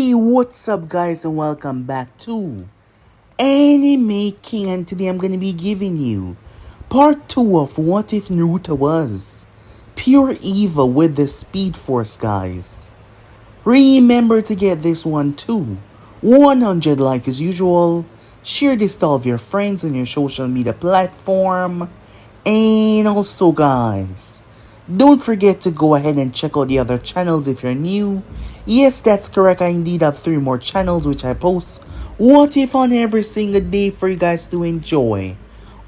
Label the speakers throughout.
Speaker 1: Hey, what's up, guys, and welcome back to Anime King. And today I'm gonna be giving you part 2 of What If Naruto Was Pure Evil with the Speed Force, guys. Remember to get this one too. 100 like as usual. Share this to all of your friends on your social media platform. And also, guys, don't forget to go ahead and check out the other channels if you're new. Yes, that's correct. I indeed have 3 more channels which I post What If on every single day for you guys to enjoy.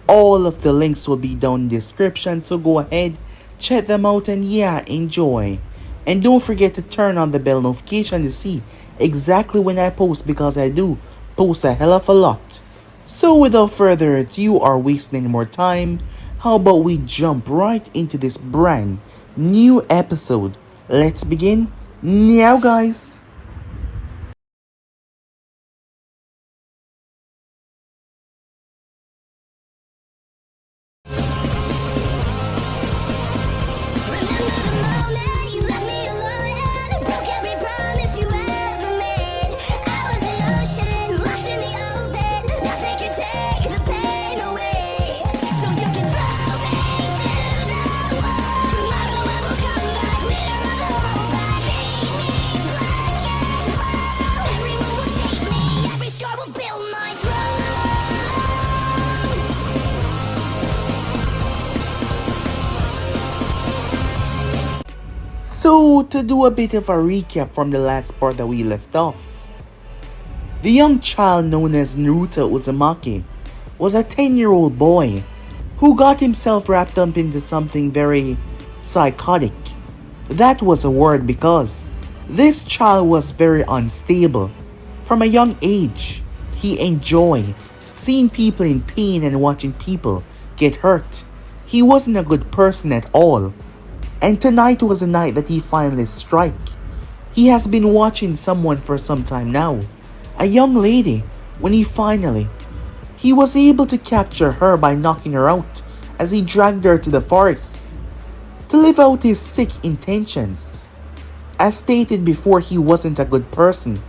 Speaker 1: All of the links will be down in the description, so go ahead, check them out, and yeah, enjoy. And don't forget to turn on the bell notification to see exactly when I post, because I do post a hell of a lot. So without further ado or wasting any more time, how about we jump right into this brand new episode? Let's begin now, guys. So, to do a bit of a recap from the last part that we left off, the young child known as Naruto Uzumaki was a 10-year-old boy who got himself wrapped up into something very psychotic. That was a word because this child was very unstable. From a young age, he enjoyed seeing people in pain and watching people get hurt. He wasn't a good person at all. And tonight was the night that he finally struck. He has been watching someone for some time now, a young lady, when he was able to capture her by knocking her out as he dragged her to the forest to live out his sick intentions. As stated before, he wasn't a good person.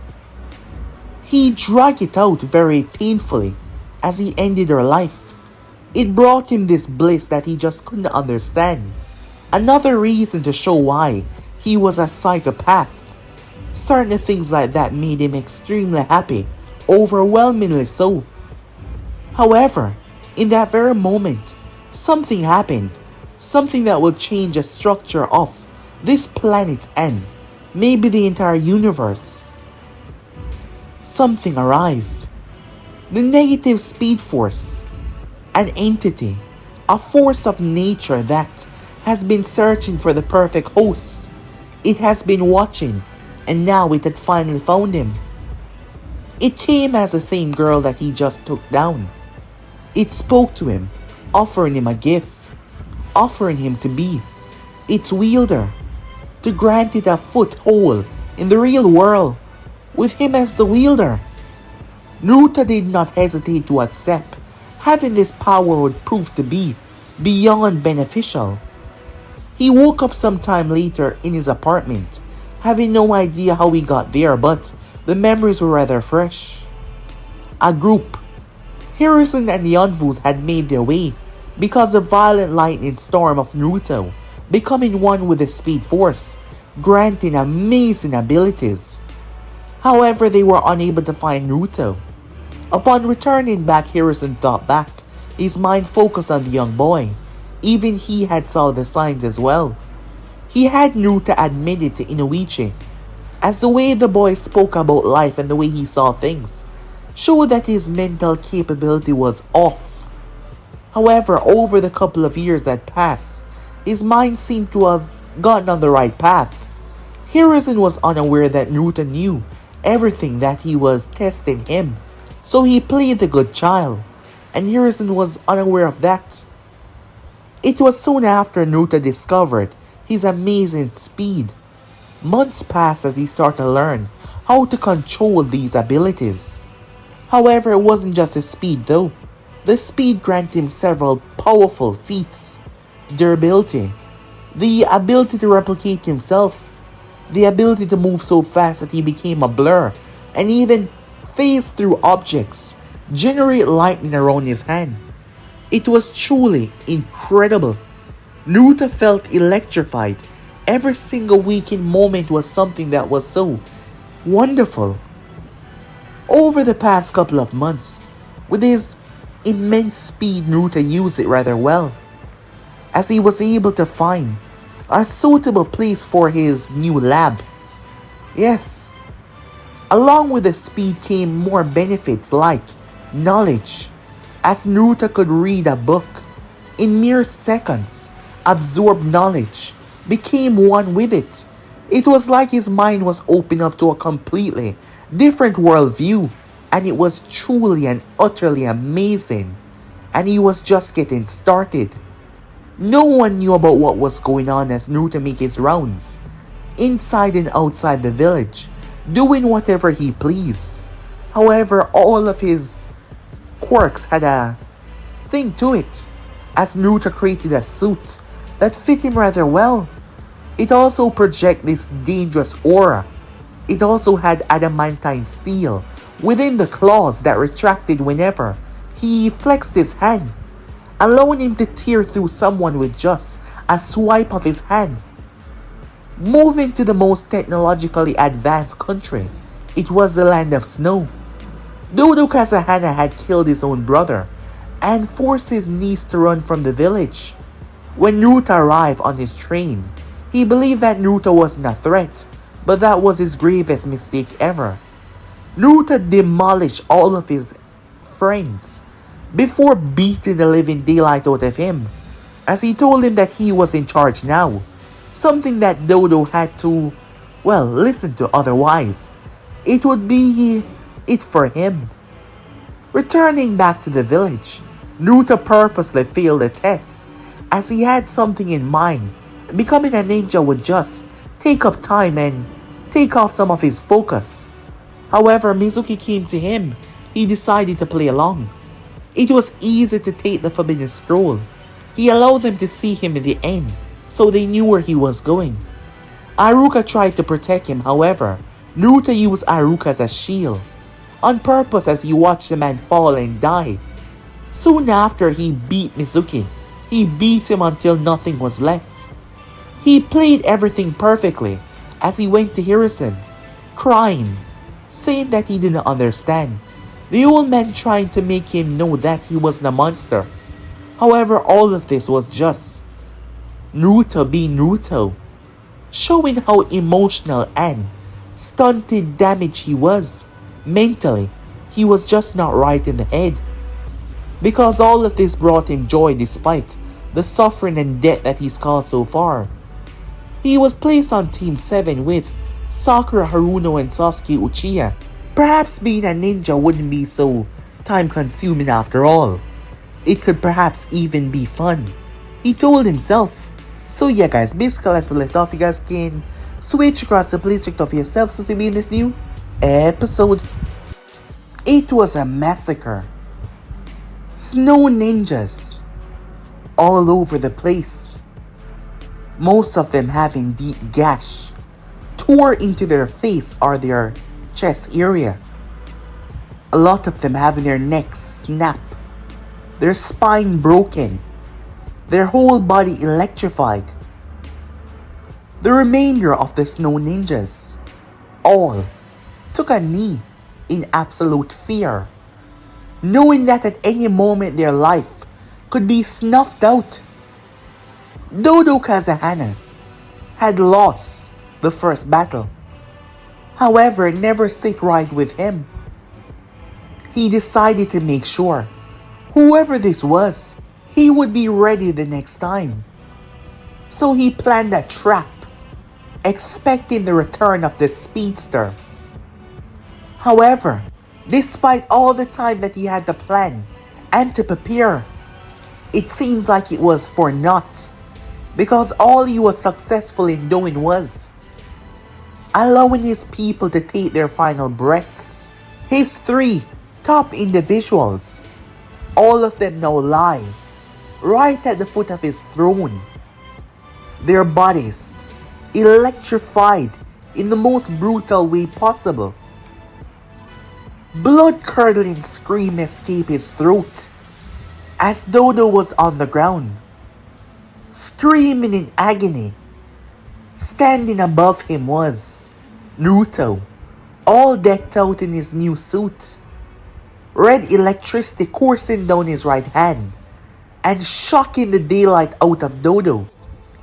Speaker 1: He dragged it out very painfully as he ended her life. It brought him this bliss that he just couldn't understand. Another reason to show why he was a psychopath. Certain things like that made him extremely happy, overwhelmingly so. However, in that very moment, something happened. Something that will change the structure of this planet and maybe the entire universe. Something arrived. The negative speed force. An entity. A force of nature that has been searching for the perfect host. It has been watching, and now it had finally found him. It came as the same girl that he just took down. It spoke to him, offering him a gift, offering him to be its wielder, to grant it a foothold in the real world, with him as the wielder. Naruto did not hesitate to accept having this power would prove to be beyond beneficial. He woke up sometime later in his apartment, having no idea how he got there, but the memories were rather fresh. A group, Hiruzen and the Yonvus, had made their way because of the violent lightning storm of Naruto, becoming one with the speed force, granting amazing abilities. However, they were unable to find Naruto. Upon returning back, Hiruzen thought back, his mind focused on the young boy. Even he had saw the signs as well. He had Naruto admitted to Inoichi, as the way the boy spoke about life and the way he saw things showed that his mental capability was off. However, over the couple of years that passed, his mind seemed to have gotten on the right path. Hiruzen was unaware that Naruto knew everything, that he was testing him, so he played the good child, and Hiruzen was unaware of that. It was soon after Naruto discovered his amazing speed. Months passed as he started to learn how to control these abilities. However, it wasn't just his speed though. The speed granted him several powerful feats. Durability, the ability to replicate himself, The ability to move so fast that he became a blur, and even phase through objects, generate lightning around his hand. It was truly incredible. Naruto felt electrified. Every single waking moment was something that was so wonderful. Over the past couple of months, with his immense speed, Naruto used it rather well, as he was able to find a suitable place for his new lab. Yes, along with the speed came more benefits like knowledge, as Naruto could read a book in mere seconds, absorb knowledge, became one with it. It was like his mind was opened up to a completely different worldview, and it was truly and utterly amazing. And he was just getting started. No one knew about what was going on as Naruto made his rounds, inside and outside the village, doing whatever he pleased. However, all of his quirks had a thing to it, as Naruto created a suit that fit him rather well. It also projected this dangerous aura. It also had adamantine steel within the claws that retracted whenever he flexed his hand, allowing him to tear through someone with just a swipe of his hand. Moving to the most technologically advanced country, it was the land of snow. Dodo Kazahana had killed his own brother and forced his niece to run from the village. When Naruto arrived on his train, he believed that Naruto wasn't a threat, but that was his gravest mistake ever. Naruto demolished all of his friends before beating the living daylight out of him, as he told him that he was in charge now, something that Dodo had to, well, listen to otherwise. It would be it for him. Returning back to the village, Naruto purposely failed the test, as he had something in mind. Becoming a ninja would just take up time and take off some of his focus. However, Mizuki came to him. He decided to play along. It was easy to take the Forbidden Scroll. He allowed them to see him in the end, so they knew where he was going. Aruka tried to protect him, however, Naruto used Aruka as a shield, on purpose as he watched the man fall and die. Soon after he beat Mizuki, he beat him until nothing was left. He played everything perfectly as he went to Hiruzen, crying, saying that he didn't understand. The old man trying to make him know that he wasn't a monster. However, all of this was just Naruto being Naruto, showing how emotional and stunted damage he was. Mentally, he was just not right in the head. Because all of this brought him joy despite the suffering and death that he's caused so far. He was placed on Team 7 with Sakura Haruno and Sasuke Uchiha. Perhaps being a ninja wouldn't be so time-consuming after all. It could perhaps even be fun, he told himself. So yeah guys, basically as we left off, you guys can switch across the please check off yourself to see in this new episode. It was a massacre. Snow ninjas all over the place. Most of them having deep gash tore into their face or their chest area. A lot of them having their necks snap, their spine broken, their whole body electrified. The remainder of the snow ninjas all took a knee in absolute fear, knowing that at any moment their life could be snuffed out. Dodo Kazahana had lost the first battle. However, it never sit right with him. He decided to make sure, whoever this was, he would be ready the next time. So he planned a trap, expecting the return of the speedster. However, despite all the time that he had to plan and to prepare, it seems like it was for naught, because all he was successful in doing was allowing his people to take their final breaths. His 3 top individuals, all of them now lie right at the foot of his throne. Their bodies electrified in the most brutal way possible. Blood-curdling scream escaped his throat as Dodo was on the ground, screaming in agony. Standing above him was Naruto, all decked out in his new suit, red electricity coursing down his right hand and shocking the daylight out of Dodo.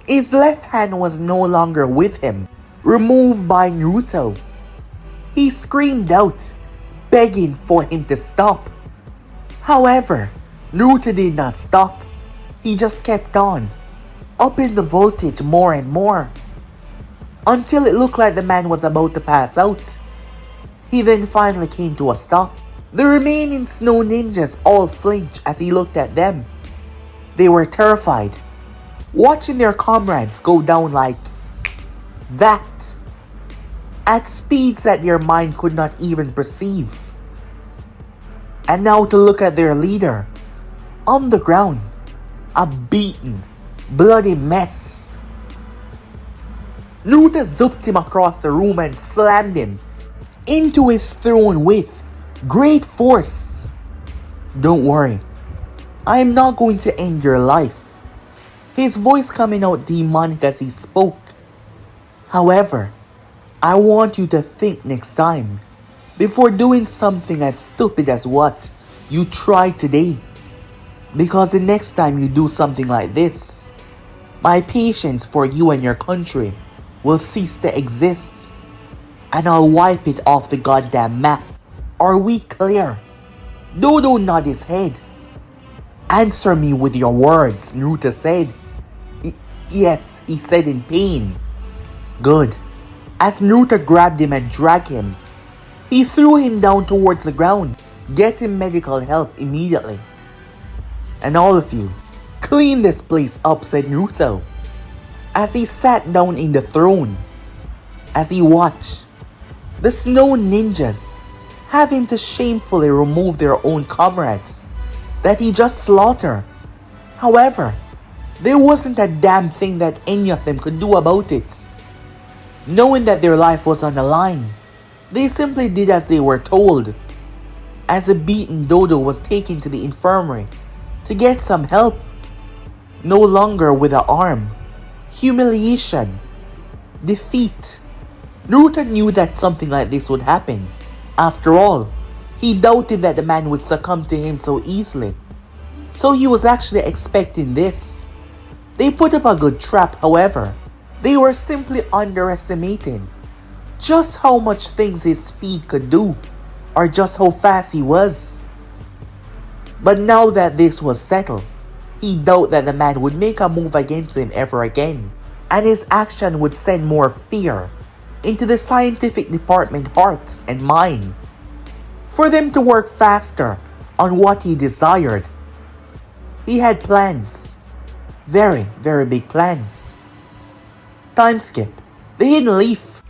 Speaker 1: His left hand was no longer with him, removed by Naruto. He screamed out, begging for him to stop. However, Naruto did not stop. He just kept on, upping the voltage more and more, until it looked like the man was about to pass out. He then finally came to a stop. The remaining snow ninjas all flinched as he looked at them. They were terrified, watching their comrades go down like that, at speeds that their mind could not even perceive. And now to look at their leader, on the ground, a beaten, bloody mess. Naruto zooped him across the room and slammed him into his throne with great force. Don't worry, I am not going to end your life. His voice coming out demonic as he spoke. However, I want you to think next time before doing something as stupid as what you tried today. Because the next time you do something like this, my patience for you and your country will cease to exist, and I'll wipe it off the goddamn map. Are we clear? Dodo nodded his head. Answer me with your words, Naruto said. Yes, he said in pain. Good. As Naruto grabbed him and dragged him, he threw him down towards the ground, getting medical help immediately. And all of you, clean this place up, said Naruto, as he sat down in the throne. As he watched the snow ninjas having to shamefully remove their own comrades that he just slaughtered. However, there wasn't a damn thing that any of them could do about it. Knowing that their life was on the line, they simply did as they were told. As a beaten Dodo was taken to the infirmary to get some help, no longer with an arm, humiliation, defeat. Naruto knew that something like this would happen. After all, he doubted that the man would succumb to him so easily. So he was actually expecting this. They put up a good trap, however. They were simply underestimating just how much things his speed could do, or just how fast he was. But now that this was settled, he doubted that the man would make a move against him ever again, and his action would send more fear into the scientific department hearts and mind, for them to work faster on what he desired. He had plans, very, very big plans. Time skip. The Hidden Leaf.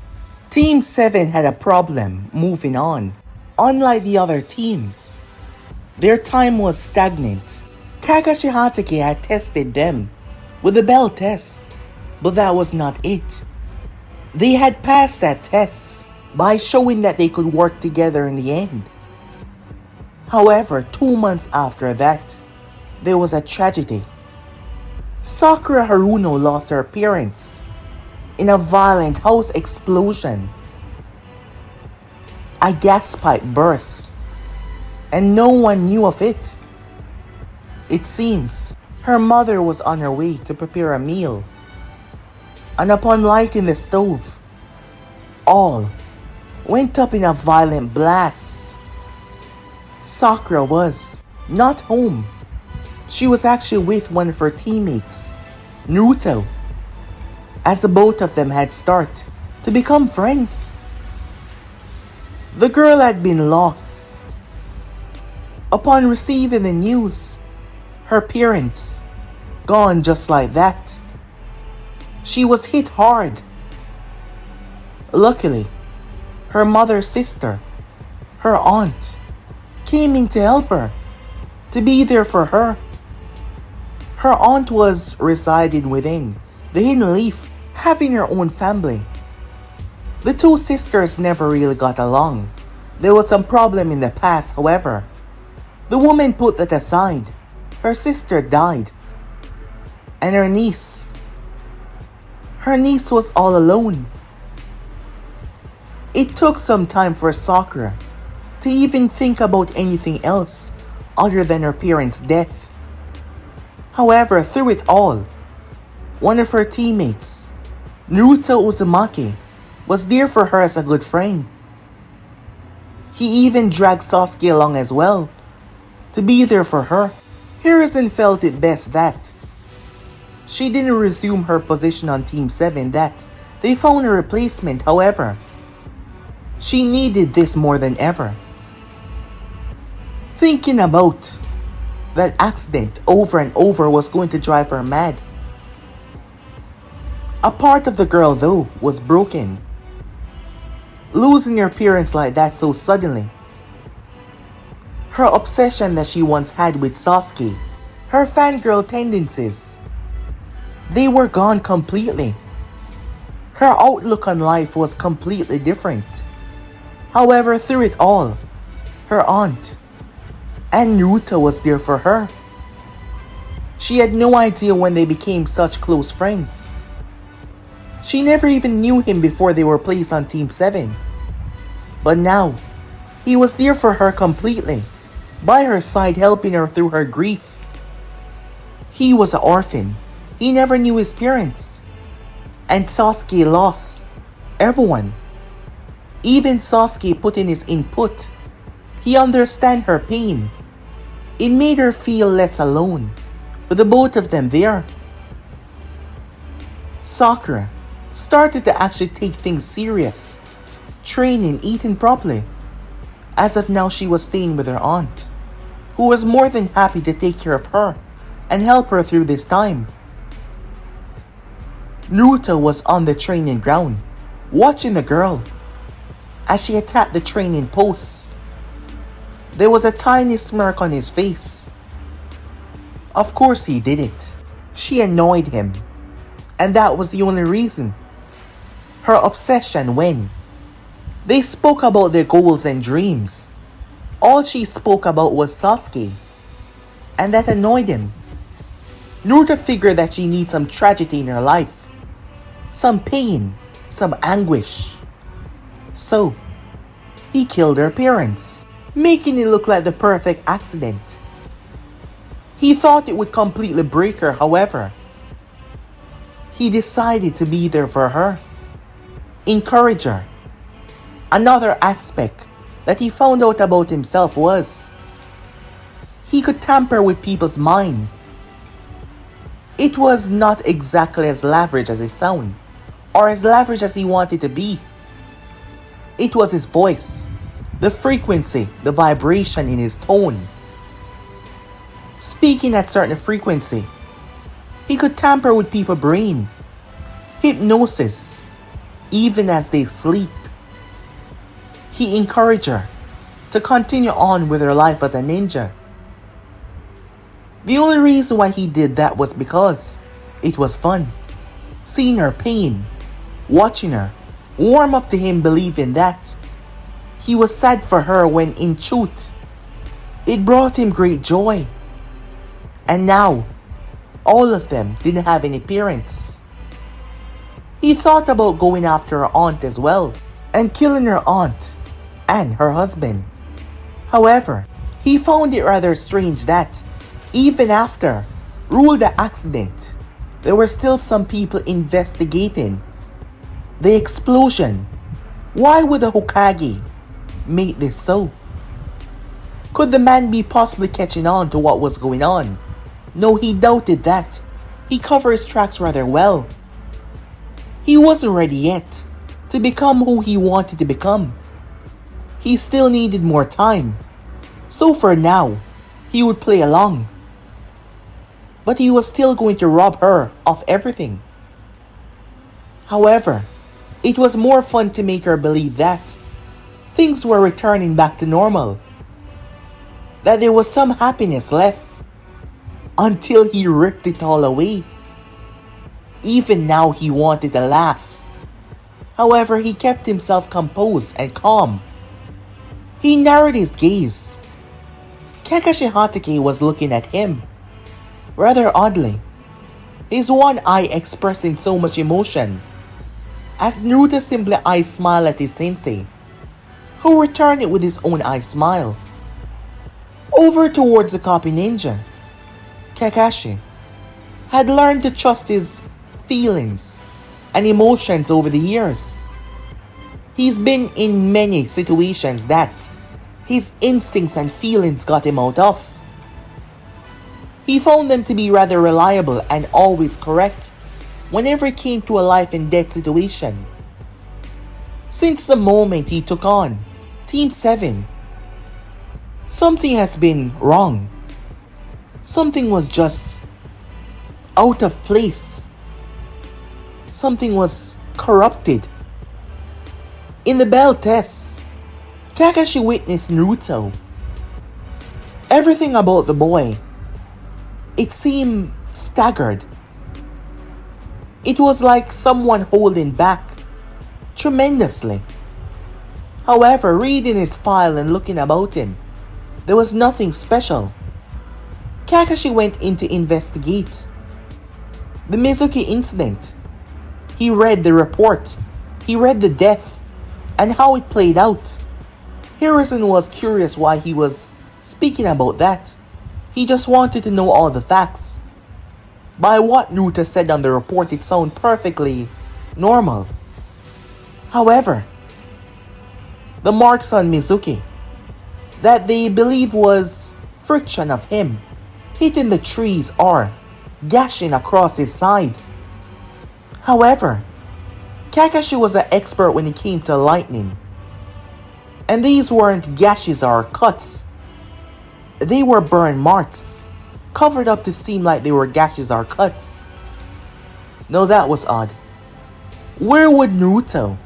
Speaker 1: Team 7 had a problem moving on. Unlike the other teams, their time was stagnant. Kakashi Hatake had tested them with the bell test, but that was not it. They had passed that test by showing that they could work together in the end. However, 2 months after that, there was a tragedy. Sakura Haruno lost her parents in a violent house explosion. A gas pipe burst, and no one knew of it. It seems her mother was on her way to prepare a meal, and upon lighting the stove, all went up in a violent blast. Sakura was not home. She was actually with one of her teammates, Naruto, as the both of them had started to become friends. The girl had been lost. Upon receiving the news, her parents gone just like that. She was hit hard. Luckily, her mother's sister, her aunt, came in to help her, to be there for her. Her aunt was residing within the Hidden Leaf, having her own family. The two sisters never really got along. There was some problem in the past, however. The woman put that aside. Her sister died. And her niece was all alone. It took some time for Sakura to even think about anything else other than her parents' death. However, through it all, one of her teammates, Naruto Uzumaki, was there for her as a good friend. He even dragged Sasuke along as well, to be there for her. Hiruzen felt it best that she didn't resume her position on Team 7, that they found a replacement. However, she needed this more than ever. Thinking about that accident over and over was going to drive her mad. A part of the girl, though, was broken. Losing her parents like that so suddenly. Her obsession that she once had with Sasuke, her fangirl tendencies, they were gone completely. Her outlook on life was completely different. However, through it all, her aunt and Naruto was there for her. She had no idea when they became such close friends. She never even knew him before they were placed on Team 7. But now, he was there for her completely, by her side helping her through her grief. He was an orphan. He never knew his parents. And Sasuke lost everyone. Even Sasuke put in his input. He understood her pain. It made her feel less alone, with the both of them there. Sakura started to actually take things serious, training, eating properly. As of now, she was staying with her aunt, who was more than happy to take care of her and help her through this time. Naruto was on the training ground, watching the girl as she attacked the training posts. There was a tiny smirk on his face. Of course he did it. She annoyed him, and that was the only reason. Her obsession when they spoke about their goals and dreams. All she spoke about was Sasuke, and that annoyed him. Naruto figured that she needs some tragedy in her life, some pain, some anguish. So, he killed her parents, making it look like the perfect accident. He thought it would completely break her, however. He decided to be there for her, encourage her. Another aspect that he found out about himself was he could tamper with people's mind. It was not exactly as lavish as it sounded, or as lavish as he wanted to be. It was his voice, the frequency, the vibration in his tone. Speaking at certain frequency, he could tamper with people's brain, hypnosis, even as they sleep. He encouraged her to continue on with her life as a ninja. The only reason why he did that was because it was fun. Seeing her pain, watching her warm up to him believing that he was sad for her when in truth, it brought him great joy. And now, all of them didn't have any parents. He thought about going after her aunt as well and killing her aunt and her husband. However, he found it rather strange that even after rule the accident, there were still some people investigating the explosion. Why would the Hokage make this so? Could the man be possibly catching on to what was going on? No, he doubted that. He covered his tracks rather well. He wasn't ready yet to become who he wanted to become. He still needed more time. So for now, he would play along. But he was still going to rob her of everything. However, it was more fun to make her believe that things were returning back to normal. That there was some happiness left. Until he ripped it all away. Even now he wanted to laugh. However, he kept himself composed and calm. He narrowed his gaze. Kakashi Hatake was looking at him, rather oddly, his one eye expressing so much emotion, as Naruto simply eye smiled at his sensei, who returned it with his own eye smile. Over towards the copy ninja, Kakashi had learned to trust his feelings and emotions over the years. He's been in many situations that his instincts and feelings got him out of. He found them to be rather reliable and always correct whenever it came to a life and death situation. Since the moment he took on Team 7, something has been wrong. Something was just out of place. Something was corrupted. In the bell test, Kakashi witnessed Naruto. Everything about the boy, it seemed staggered. It was like someone holding back tremendously. However, reading his file and looking about him, there was nothing special. Kakashi went in to investigate the Mizuki incident. He read the report, he read the death, and how it played out. Harrison was curious why he was speaking about that. He just wanted to know all the facts. By what Naruto said on the report, it sounded perfectly normal. However, the marks on Mizuki that they believe was friction of him hitting the trees or gashing across his side. However, Kakashi was an expert when it came to lightning. And these weren't gashes or cuts. They were burn marks, covered up to seem like they were gashes or cuts. Now that was odd. Where would Naruto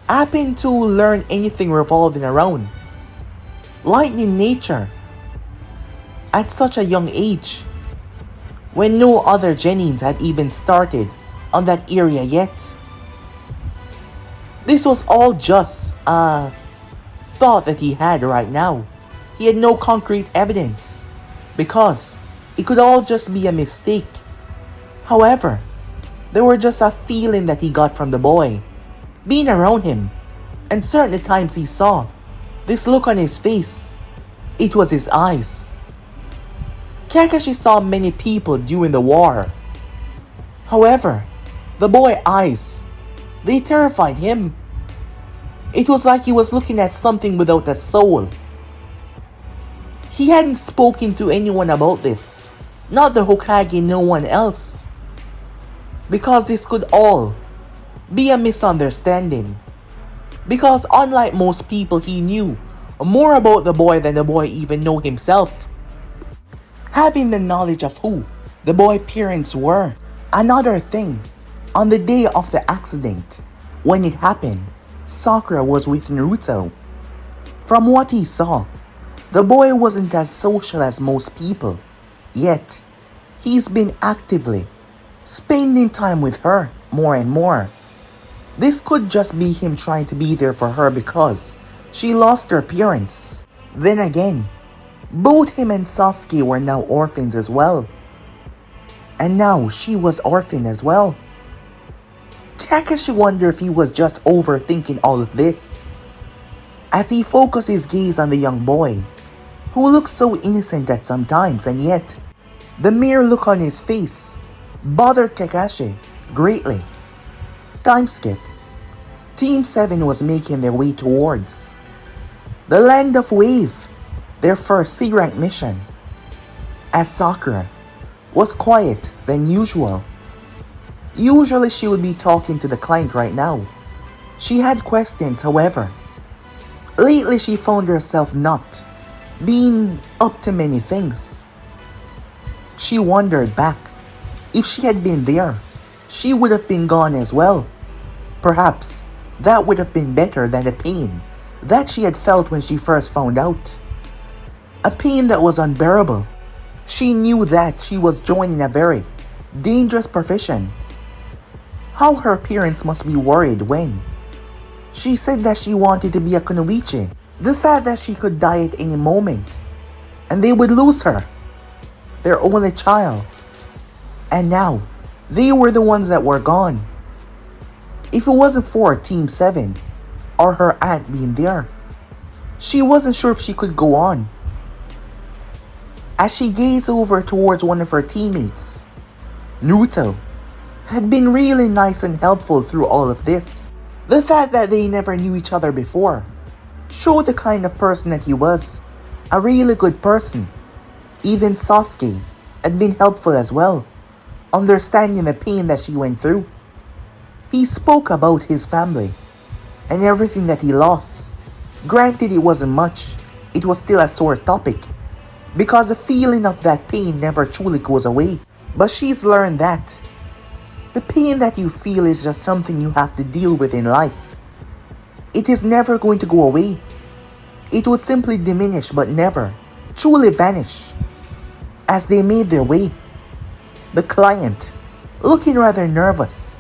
Speaker 1: happen to learn anything revolving around lightning nature at such a young age, when no other genins had even started on that area yet? This was all just a thought that he had right now. He had no concrete evidence, because it could all just be a mistake. However, there were just a feeling that he got from the boy, being around him, and certain times he saw this look on his face. It was his eyes. Kakashi saw many people during the war. However, the boy's eyes, they terrified him. It was like he was looking at something without a soul. He hadn't spoken to anyone about this, not the Hokage, no one else, because this could all be a misunderstanding. Because unlike most people, he knew more about the boy than the boy even knew himself. Having the knowledge of who the boy's parents were. Another thing, on the day of the accident, when it happened, Sakura was with Naruto. From what he saw, the boy wasn't as social as most people, yet he's been actively spending time with her more and more. This could just be him trying to be there for her because she lost her parents. Then again, both him and Sasuke were now orphans as well. And now she was orphan as well. Kakashi wondered if he was just overthinking all of this, as he focused his gaze on the young boy, who looked so innocent at some times, and yet the mere look on his face bothered Kakashi greatly. Time skip. Team 7 was making their way towards the Land of Wave, their first C-rank mission, as Sakura was quiet than usual. Usually she would be talking to the client right now. She had questions, however. Lately she found herself not being up to many things. She wondered back, if she had been there, she would have been gone as well. Perhaps that would have been better than the pain that she had felt when she first found out. A pain that was unbearable. She knew that she was joining a very dangerous profession. How her parents must be worried when she said that she wanted to be a kunoichi. The fact that she could die at any moment and they would lose her, their only child. And now, they were the ones that were gone. If it wasn't for Team 7 or her aunt being there, she wasn't sure if she could go on. As she gazed over towards one of her teammates, Naruto had been really nice and helpful through all of this. The fact that they never knew each other before showed the kind of person that he was, a really good person. Even Sasuke had been helpful as well, understanding the pain that she went through. He spoke about his family and everything that he lost. Granted, it wasn't much, it was still a sore topic, because the feeling of that pain never truly goes away. But she's learned that the pain that you feel is just something you have to deal with in life. It is never going to go away. It would simply diminish but never truly vanish. As they made their way, the client, looking rather nervous,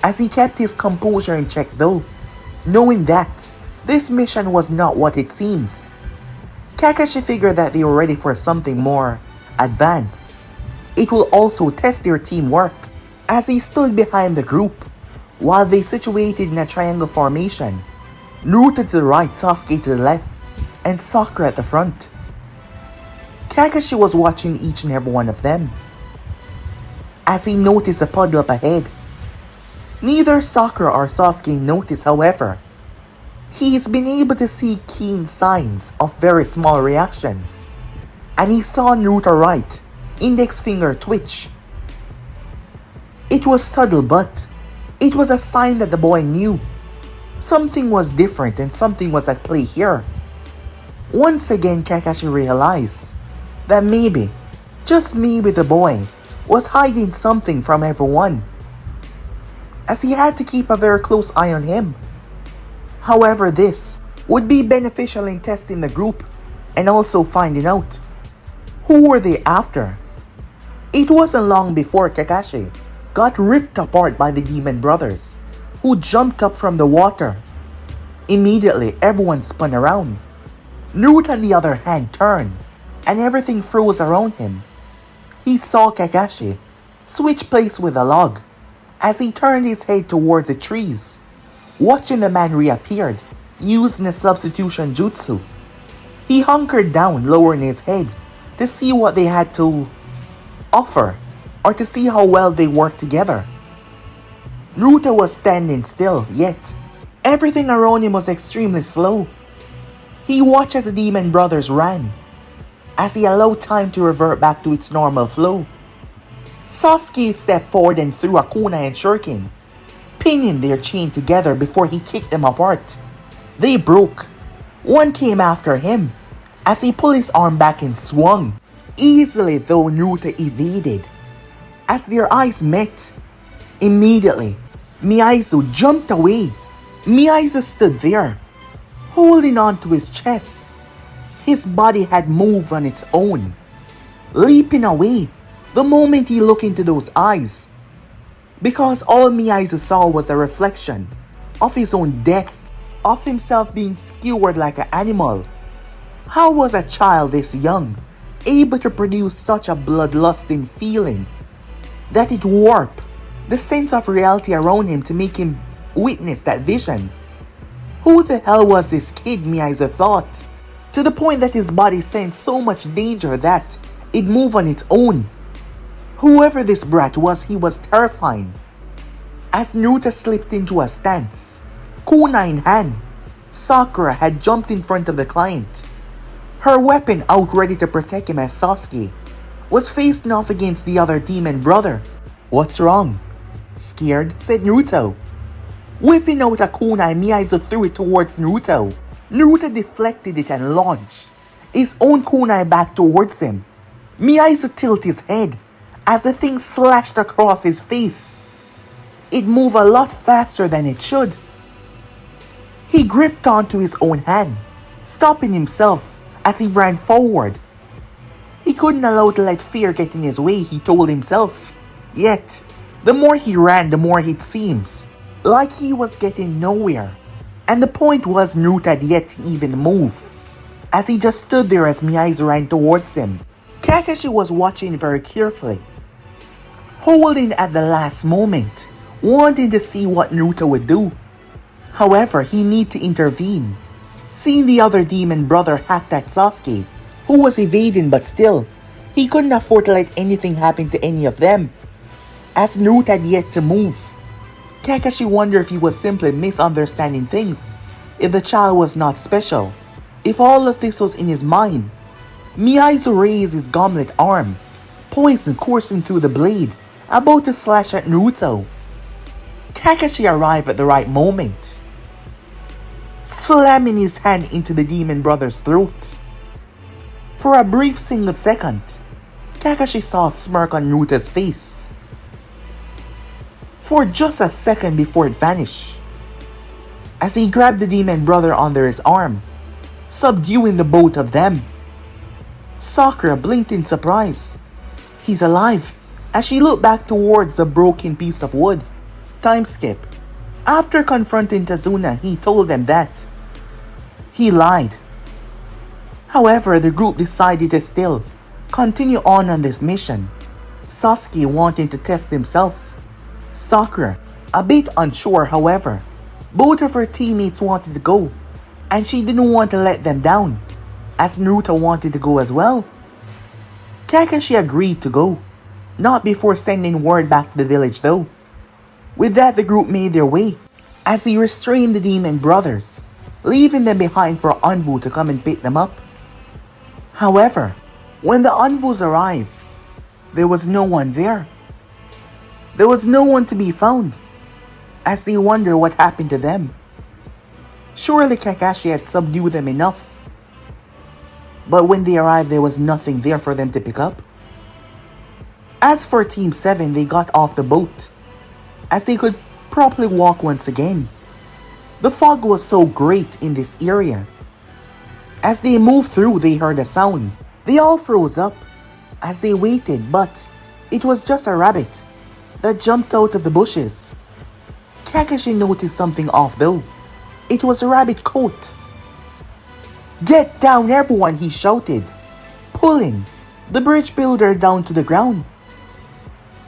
Speaker 1: as he kept his composure in check though, knowing that this mission was not what it seems. Kakashi figured that they were ready for something more advanced. It will also test their teamwork. As he stood behind the group, while they situated in a triangle formation, Naruto to the right, Sasuke to the left, and Sakura at the front. Kakashi was watching each and every one of them. As he noticed a puddle up ahead, neither Sakura or Sasuke noticed, however. He's been able to see keen signs of very small reactions, and he saw Naruto right index finger twitch. It was subtle, but it was a sign that the boy knew something was different and something was at play here. Once again, Kakashi realized that maybe, just maybe, the boy was hiding something from everyone, as he had to keep a very close eye on him. However, this would be beneficial in testing the group and also finding out who were they after. It wasn't long before Kakashi got ripped apart by the demon brothers, who jumped up from the water. Immediately, everyone spun around. Naruto, on the other hand, turned, and everything froze around him. He saw Kakashi switch place with a log as he turned his head towards the trees. Watching the man reappeared, using a substitution jutsu. He hunkered down, lowering his head to see what they had to offer, or to see how well they worked together. Naruto was standing still, yet everything around him was extremely slow. He watched as the demon brothers ran, as he allowed time to revert back to its normal flow. Sasuke stepped forward and threw a kunai and shuriken, pinning their chain together before he kicked them apart. They broke. One came after him, as he pulled his arm back and swung. Easily though, Naruto evaded. As their eyes met, immediately, Miyaizu jumped away. Miyaizu stood there, holding on to his chest. His body had moved on its own, leaping away the moment he looked into those eyes, because all Miyaizu saw was a reflection of his own death, of himself being skewered like an animal. How was a child this young able to produce such a bloodlusting feeling that it warped the sense of reality around him to make him witness that vision? Who the hell was this kid, Miyaizu thought, to the point that his body sensed so much danger that it moved on its own. Whoever this brat was, he was terrifying. As Naruto slipped into a stance, kunai in hand, Sakura had jumped in front of the client, her weapon out ready to protect him as Sasuke was facing off against the other demon brother. "What's wrong?" "Scared?" said Naruto. Whipping out a kunai, Miyaizu threw it towards Naruto. Naruto deflected it and launched his own kunai back towards him. Miyaizu tilted his head as the thing slashed across his face. It moved a lot faster than it should. He gripped onto his own hand, stopping himself as he ran forward. He couldn't allow to let fear get in his way, he told himself. Yet, The more he ran, the more it seems like he was getting nowhere. And the point was Naruto had yet to even move, as he just stood there as Miyaizo ran towards him. Kakashi was watching very carefully, holding at the last moment, wanting to see what Naruto would do. However, he needed to intervene, seeing the other demon brother hacked at Sasuke, who was evading, but still, he couldn't afford to let anything happen to any of them, as Naruto had yet to move. Kakashi wondered if he was simply misunderstanding things, if the child was not special, if all of this was in his mind. Miyaizo raised his gauntlet arm, poison coursing through the blade, about to slash at Naruto. Kakashi arrived at the right moment, slamming his hand into the demon brother's throat. For a brief single second, Kakashi saw a smirk on Naruto's face, for just a second before it vanished, as he grabbed the demon brother under his arm, subduing the both of them. Sakura blinked in surprise. He's alive, as she looked back towards the broken piece of wood. Time skip. After confronting Tazuna, he told them that he lied. However, the group decided to still continue on this mission, Sasuke wanting to test himself. Sakura, a bit unsure, however. Both of her teammates wanted to go, and she didn't want to let them down, as Naruto wanted to go as well. Kakashi agreed to go, not before sending word back to the village though. With that, the group made their way, as he restrained the demon brothers, leaving them behind for Anvu to come and pick them up. However, when the Anvus arrived, there was no one there. There was no one to be found, as they wonder what happened to them. Surely Kakashi had subdued them enough. But when they arrived, there was nothing there for them to pick up. As for Team 7, they got off the boat, as they could properly walk once again. The fog was so great in this area. As they moved through, they heard a sound. They all froze up as they waited, but it was just a rabbit that jumped out of the bushes. Kakashi noticed something off though. It was a rabbit coat. "Get down, everyone!" he shouted, pulling the bridge builder down to the ground.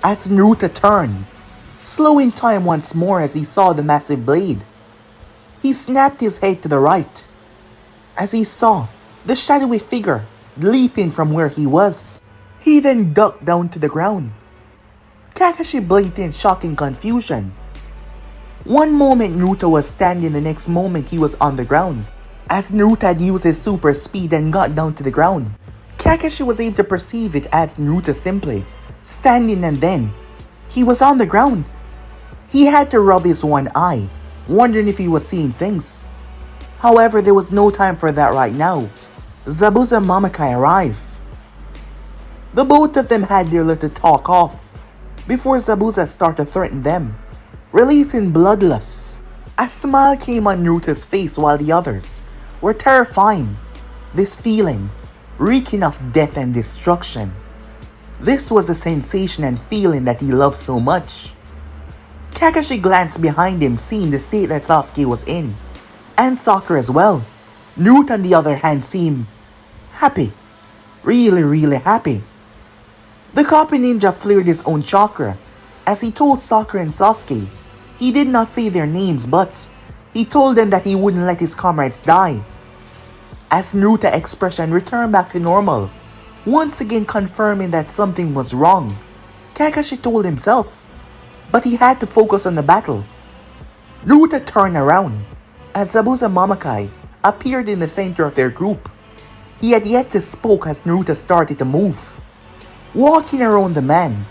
Speaker 1: As Naruto turned, slowing time once more as he saw the massive blade, he snapped his head to the right as he saw the shadowy figure leaping from where he was. He then ducked down to the ground. Kakashi blinked in shock and confusion. One moment Naruto was standing, the next moment he was on the ground, as Naruto had used his super speed and got down to the ground. Kakashi was able to perceive it as Naruto simply standing, and then he was on the ground. He had to rub his one eye, wondering if he was seeing things. However, there was no time for that right now. Zabuza and Mamakai arrived. The both of them had their little talk off before Zabuza started to threaten them, releasing bloodlust. A smile came on Naruto's face while the others were terrifying this feeling, reeking of death and destruction. This was a sensation and feeling that he loved so much. Kakashi glanced behind him, seeing the state that Sasuke was in, and Sakura as well. Naruto on the other hand seemed happy, really happy. The copy ninja flared his own chakra as he told Sakura and Sasuke. He did not say their names, but he told them that he wouldn't let his comrades die. As Naruto's expression returned back to normal, once again confirming that something was wrong, Kakashi told himself, but he had to focus on the battle. Naruto turned around as Zabuza Mamakai appeared in the center of their group. He had yet to speak as Naruto started to move, walking around the man.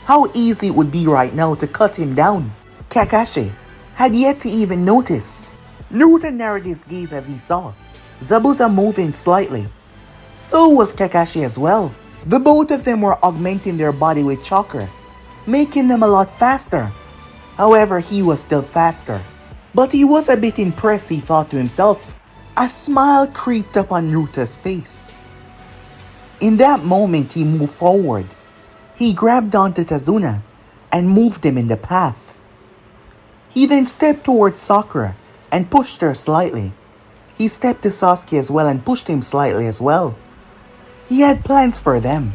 Speaker 1: How easy it would be right now to cut him down. Kakashi had yet to even notice. Naruto narrowed his gaze as he saw Zabuza moving slightly. So was Kakashi as well. The both of them were augmenting their body with chakra, making them a lot faster. However, he was still faster. But he was a bit impressed, he thought to himself. A smile creeped up on Naruto's face. In that moment, he moved forward. He grabbed onto Tazuna and moved them in the path. He then stepped towards Sakura and pushed her slightly. He stepped to Sasuke as well and pushed him slightly as well. He had plans for them.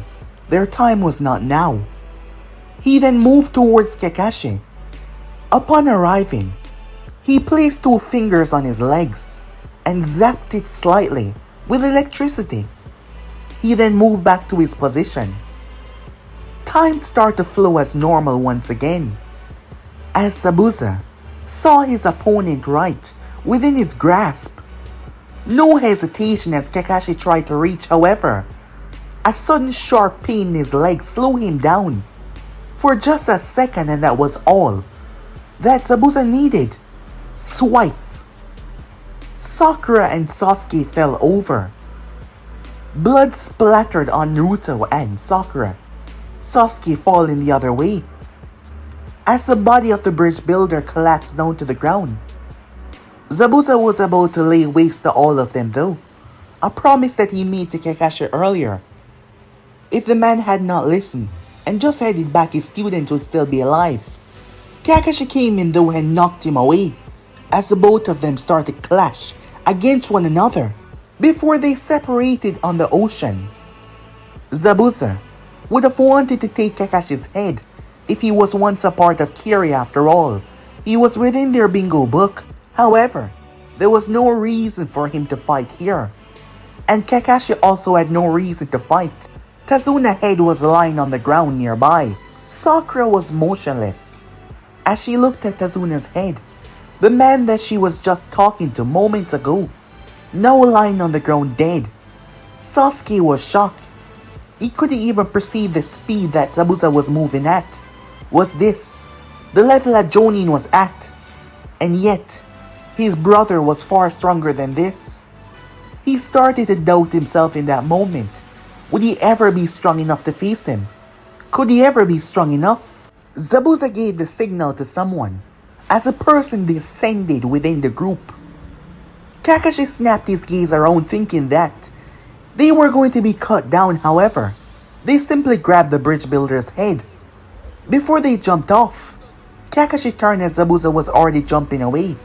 Speaker 1: Their time was not now. He then moved towards Kakashi. Upon arriving, he placed 2 fingers on his legs and zapped it slightly with electricity. He then moved back to his position. Time started to flow as normal once again, as Zabuza saw his opponent right within his grasp. No hesitation as Kakashi tried to reach, however, a sudden sharp pain in his leg slowed him down for just a second, and that was all that Zabuza needed. Swipe. Sakura and Sasuke fell over. Blood splattered on Naruto and Sakura. Sasuke falling the other way as the body of the bridge builder collapsed down to the ground. Zabuza was about to lay waste to all of them though, a promise that he made to Kakashi earlier. If the man had not listened and just headed back, his students would still be alive. Kakashi came in though and knocked him away as the both of them started to clash against one another before they separated on the ocean. Zabuza would have wanted to take Kakashi's head if he was once a part of Kiri after all. He was within their bingo book. However, there was no reason for him to fight here. And Kakashi also had no reason to fight. Tazuna's head was lying on the ground nearby. Sakura was motionless as she looked at Tazuna's head, the man that she was just talking to moments ago, now lying on the ground dead. Sasuke was shocked. He couldn't even perceive the speed that Zabuza was moving at. Was this the level that Jonin was at? And yet, his brother was far stronger than this. He started to doubt himself in that moment. Would he ever be strong enough to face him? Could he ever be strong enough? Zabuza gave the signal to someone as a person descended within the group. Kakashi snapped his gaze around thinking that they were going to be cut down. However, they simply grabbed the bridge builder's head. Before they jumped off, Kakashi turned as Zabuza was already jumping away,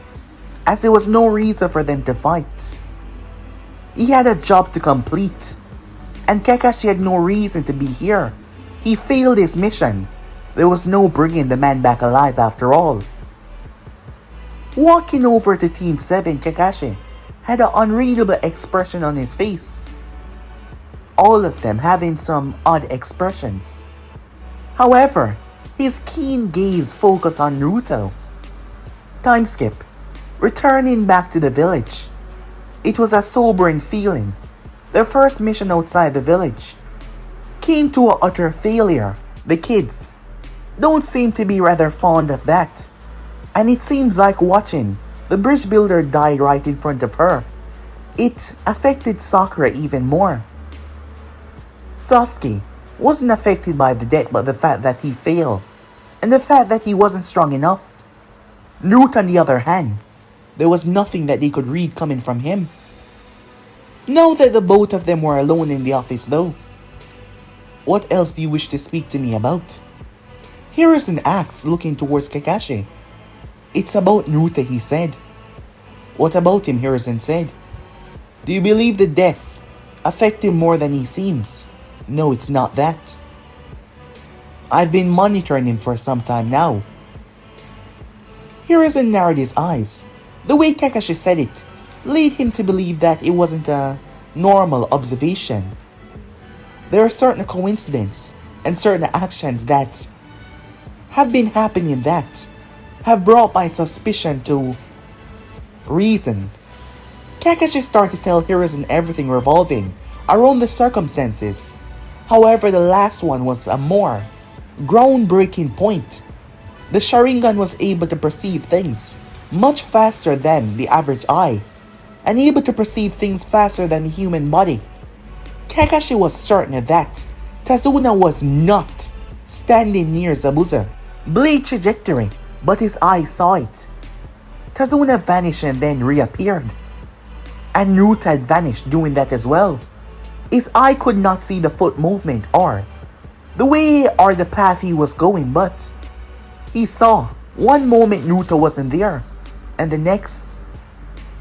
Speaker 1: as there was no reason for them to fight. He had a job to complete, and Kakashi had no reason to be here. He failed his mission. There was no bringing the man back alive after all. Walking over to Team 7, Kakashi had an unreadable expression on his face, all of them having some odd expressions. However, his keen gaze focused on Naruto. Time skip. Returning back to the village. It was a sobering feeling. Their first mission outside the village came to an utter failure. The kids don't seem to be rather fond of that, and it seems like watching the bridge builder die right in front of her. It affected Sakura even more. Sasuke wasn't affected by the death, but the fact that he failed, and the fact that he wasn't strong enough. Naruto, on the other hand, there was nothing that they could read coming from him. Now that the both of them were alone in the office though, what else do you wish to speak to me about? Hiruzen asked, looking towards Kakashi. It's about Naruto, he said. What about him? Hiruzen said. Do you believe the death affected him more than he seems? No, it's not that. I've been monitoring him for some time now. Hiruzen narrowed his eyes. The way Kakashi said it led him to believe that it wasn't a normal observation. There are certain coincidences and certain actions that have been happening that have brought my suspicion to reason. Kakashi started to tell Hiruzen everything revolving around the circumstances. However, the last one was a more groundbreaking point. The Sharingan was able to perceive things much faster than the average eye, and able to perceive things faster than the human body. Kakashi was certain that Tazuna was not standing near Zabuza. Blade trajectory, but his eye saw it. Tazuna vanished and then reappeared, and Naruto had vanished doing that as well. His eye could not see the foot movement or the way or the path he was going, but He saw one moment Naruto wasn't there, and the next.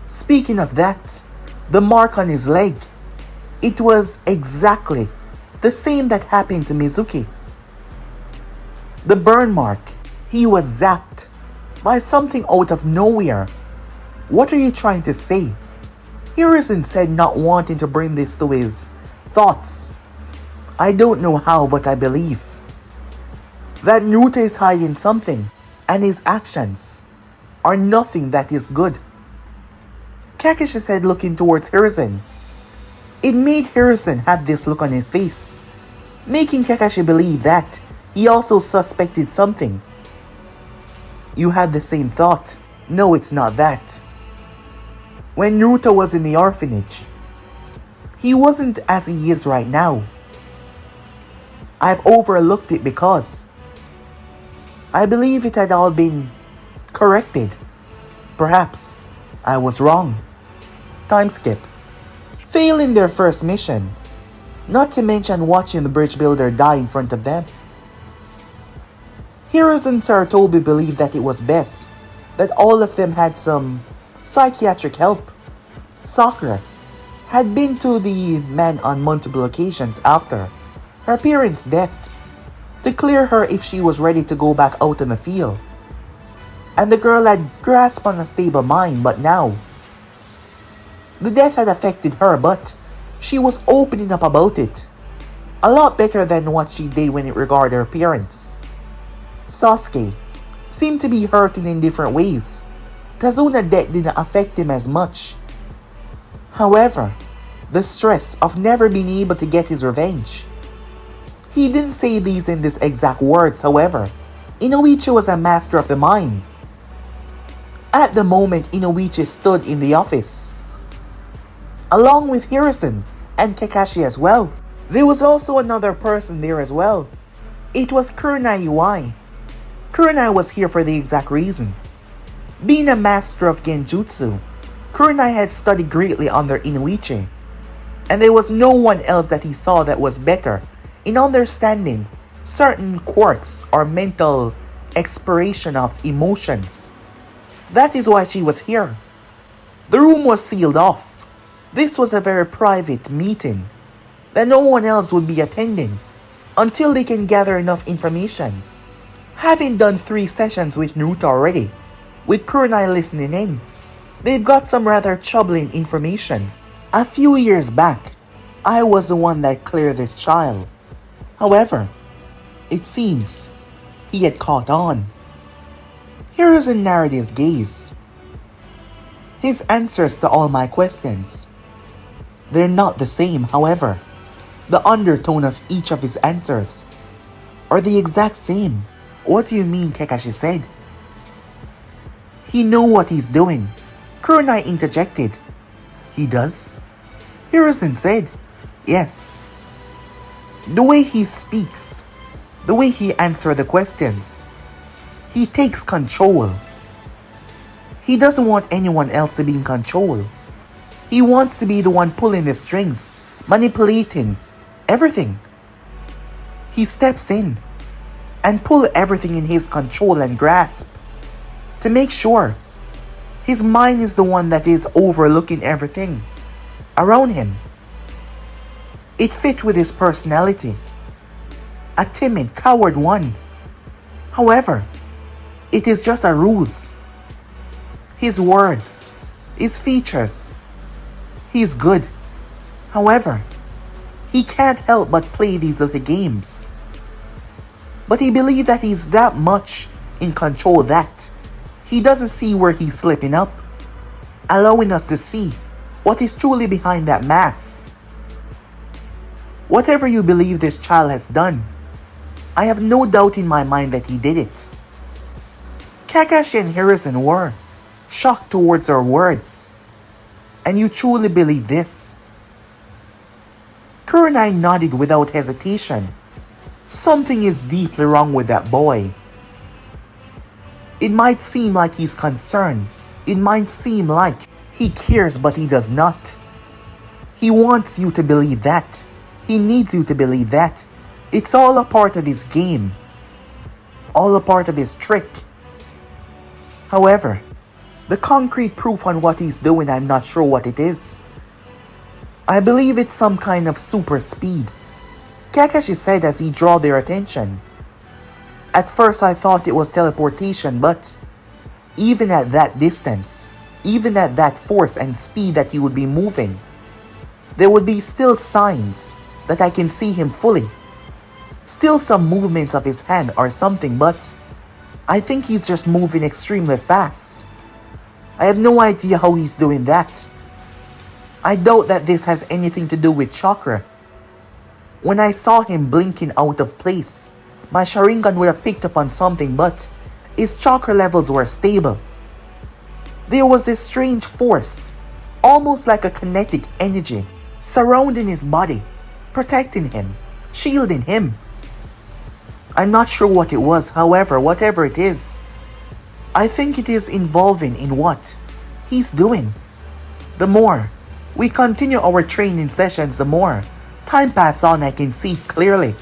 Speaker 1: Speaking of that, the mark on his leg, it was exactly the same that happened to Mizuki. The burn mark, he was zapped by something out of nowhere. What are you trying to say? Hiruzen said, not wanting to bring this to his thoughts. I don't know how, but I believe that Naruto is hiding something, and his actions are nothing that is good. Kakashi said, looking towards Hiruzen. It made Hiruzen have this look on his face, making Kakashi believe that he also suspected something. You had the same thought. No, it's not that. When Naruto was in the orphanage, he wasn't as he is right now. I've overlooked it because I believe it had all been corrected. Perhaps I was wrong. Time skip. Failing their first mission, not to mention watching the bridge builder die in front of them. Hiruzen and Sarutobi believed that it was best that all of them had some psychiatric help. Sakura had been to the man on multiple occasions after her parents' death to clear her if she was ready to go back out in the field. And the girl had grasped on a stable mind, but now the death had affected her, but she was opening up about it. A lot better than what she did when it regarded her parents. Sasuke seemed to be hurting in different ways. Kazuna's death didn't affect him as much. However, the stress of never being able to get his revenge. He didn't say these in these exact words, however, Inoichi was a master of the mind. At the moment, Inoichi stood in the office, along with Hiruzen and Kakashi as well. There was also another person there as well. It was Kurenai UI. Kurenai was here for the exact reason. Being a master of Genjutsu, Kurenai had studied greatly under Inoichi, and there was no one else that he saw that was better in understanding certain quirks or mental expiration of emotions. That is why she was here. The room was sealed off. This was a very private meeting that no one else would be attending until they can gather enough information. Having done 3 sessions with Naruto already, with Kurenai listening in, they've got some rather troubling information. A few years back, I was the one that cleared this child. However, it seems he had caught on. Hiruzen narrowed his gaze. His answers to all my questions. They're not the same, however. The undertone of each of his answers are the exact same. What do you mean? Kakashi said. He knows what he's doing. Kurenai interjected. He does? Hiruzen said. Yes. The way he speaks, the way he answers the questions, he takes control. He doesn't want anyone else to be in control. He wants to be the one pulling the strings, manipulating everything. He steps in and pulls everything in his control and grasp to make sure his mind is the one that is overlooking everything around him. It fit with his personality. A timid, coward one. However, it is just a ruse. His words, his features. He's good. However, he can't help but play these little games. But he believes that he's that much in control that he doesn't see where he's slipping up, allowing us to see what is truly behind that mask. Whatever you believe this child has done, I have no doubt in my mind that he did it. Kakashi and Hiruzen were shocked towards our words. And you truly believe this? Kurenai nodded without hesitation. Something is deeply wrong with that boy. It might seem like he's concerned. It might seem like he cares, but he does not. He wants you to believe that. He needs you to believe that. It's all a part of his game. all a part of his trick. However, the concrete proof on what he's doing, I'm not sure what it is. I believe it's some kind of super speed, Kakashi said as he drew their attention. At first I thought it was teleportation, but even at that distance, even at that force and speed that he would be moving, there would be still signs that I can see him fully. Still some movements of his hand or something, but I think he's just moving extremely fast. I have no idea how he's doing that. I doubt that this has anything to do with chakra. When I saw him blinking out of place, my Sharingan would have picked up on something, but his chakra levels were stable. There was this strange force, almost like a kinetic energy, surrounding his body, protecting him, shielding him. I'm not sure what it was, however, whatever it is, I think it is involving in what he's doing. The more we continue our training sessions, the more time passes on, I can see clearly.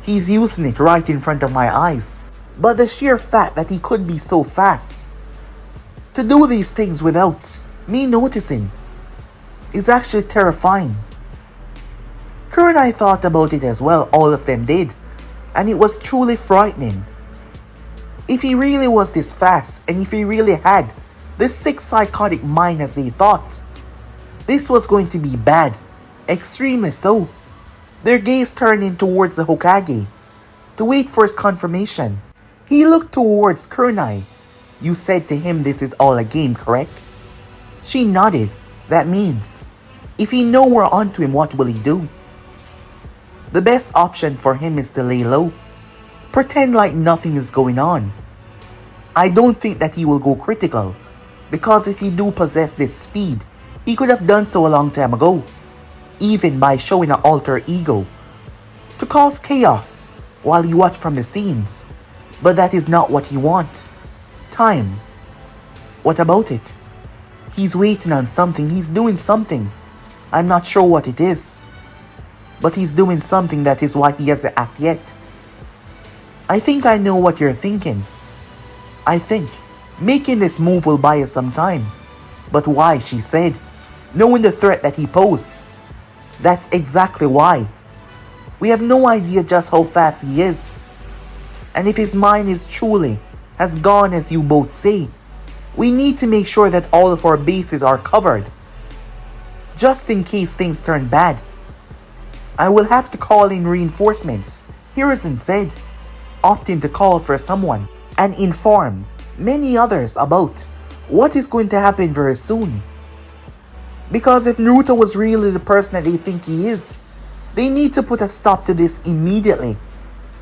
Speaker 1: He's using it right in front of my eyes. But the sheer fact that he could be so fast to do these things without me noticing is actually terrifying. Kurenai thought about it as well, all of them did, and it was truly frightening. If he really was this fast, and if he really had this sick psychotic mind as they thought, this was going to be bad, extremely so. Their gaze turned in towards the Hokage to wait for his confirmation. He looked towards Kurenai. You said to him this is all a game, correct? She nodded. That means, if he know we're onto him, what will he do? The best option for him is to lay low. Pretend like nothing is going on. I don't think that he will go critical, because if he do possess this speed, he could have done so a long time ago, even by showing an alter ego, to cause chaos while you watch from the scenes. But that is not what you want. Time. What about it? He's waiting on something, he's doing something. I'm not sure what it is, but he's doing something, that is why he hasn't acted yet. I think I know what you're thinking. I think making this move will buy us some time. But why, she said, knowing the threat that he posed. That's exactly why. We have no idea just how fast he is. And if his mind is truly as gone as you both say, we need to make sure that all of our bases are covered, just in case things turn bad. I will have to call in reinforcements, Hiruzen said, opting to call for someone and inform many others about what is going to happen very soon. Because if Naruto was really the person that they think he is, they need to put a stop to this immediately,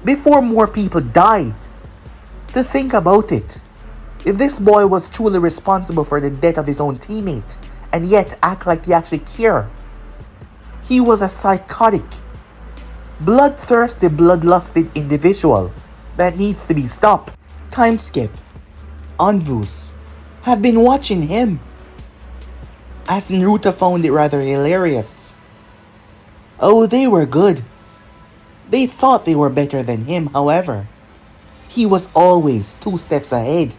Speaker 1: before more people die. To think about it, if this boy was truly responsible for the death of his own teammate, and yet act like he actually cared, he was a psychotic, bloodthirsty, bloodlusted individual that needs to be stopped. Time skip. Anvus have been watching him, as Naruto found it rather hilarious. Oh, they were good. They thought they were better than him, however. He was always 2 steps ahead.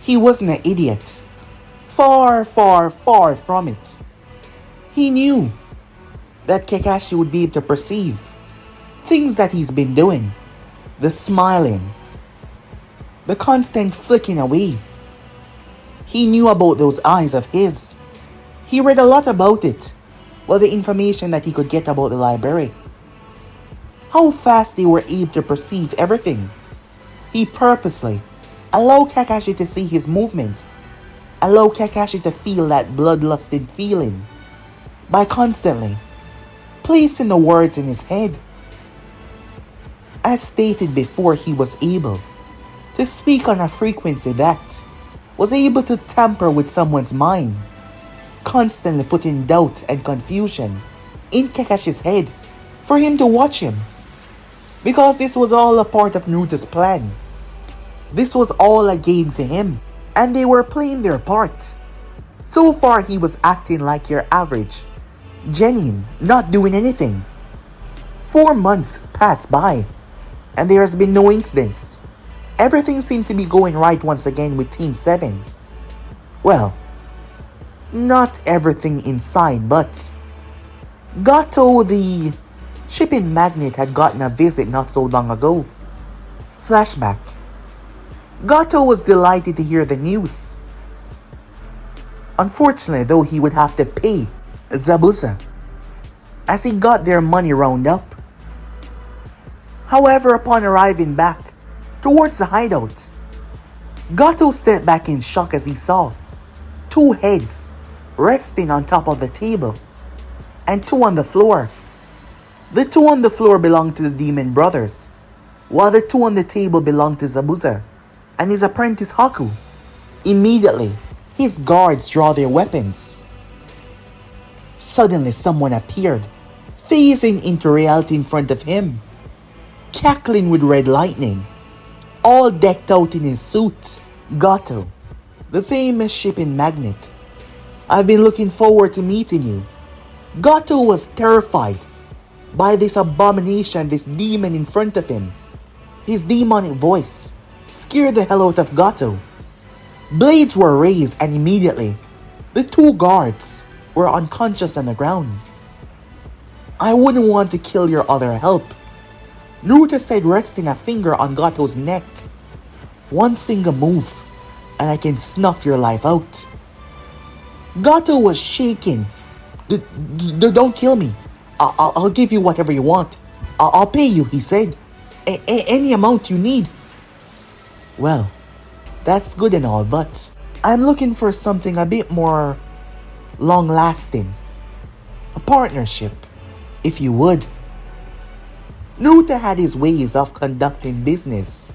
Speaker 1: He wasn't an idiot. Far, far, far from it. He knew that Kakashi would be able to perceive things that he's been doing. The smiling, the constant flicking away. He knew about those eyes of his. He read a lot about it, well, the information that he could get about the library. How fast they were able to perceive everything. He purposely allowed Kakashi to see his movements, allowed Kakashi to feel that bloodlusted feeling, by constantly placing the words in his head. As stated before, he was able to speak on a frequency that was able to tamper with someone's mind, constantly putting doubt and confusion in Kakashi's head for him to watch him. Because this was all a part of Naruto's plan. This was all a game to him, and they were playing their part. So far he was acting like your average Genin, not doing anything. 4 months passed by. and there has been no incidents. Everything seemed to be going right once again with Team 7. Well, not everything inside, but Gato, the shipping magnate, had gotten a visit not so long ago. Flashback. Gato was delighted to hear the news. Unfortunately, though, he would have to pay Zabuza as he got their money round up. However, upon arriving back towards the hideout, Gato stepped back in shock as he saw two heads resting on top of the table and two on the floor. The two on the floor belonged to the demon brothers, while the two on the table belonged to Zabuza and his apprentice Haku. Immediately, his guards draw their weapons. Suddenly, someone appeared, phasing into reality in front of him, cackling with red lightning, all decked out in his suit. Gato, the famous shipping magnate. I've been looking forward to meeting you. Gato was terrified by this abomination, this demon in front of him. His demonic voice scared the hell out of Gato. Blades were raised and immediately, the two guards were unconscious on the ground. I wouldn't want to kill your other help, Naruto said, resting a finger on Gato's neck. One single move, and I can snuff your life out. Gato was shaking. Don't kill me. I'll give you whatever you want. I'll pay you, he said. Any amount you need. Well, that's good and all, but I'm looking for something a bit more long-lasting. A partnership, if you would. Naruto had his ways of conducting business.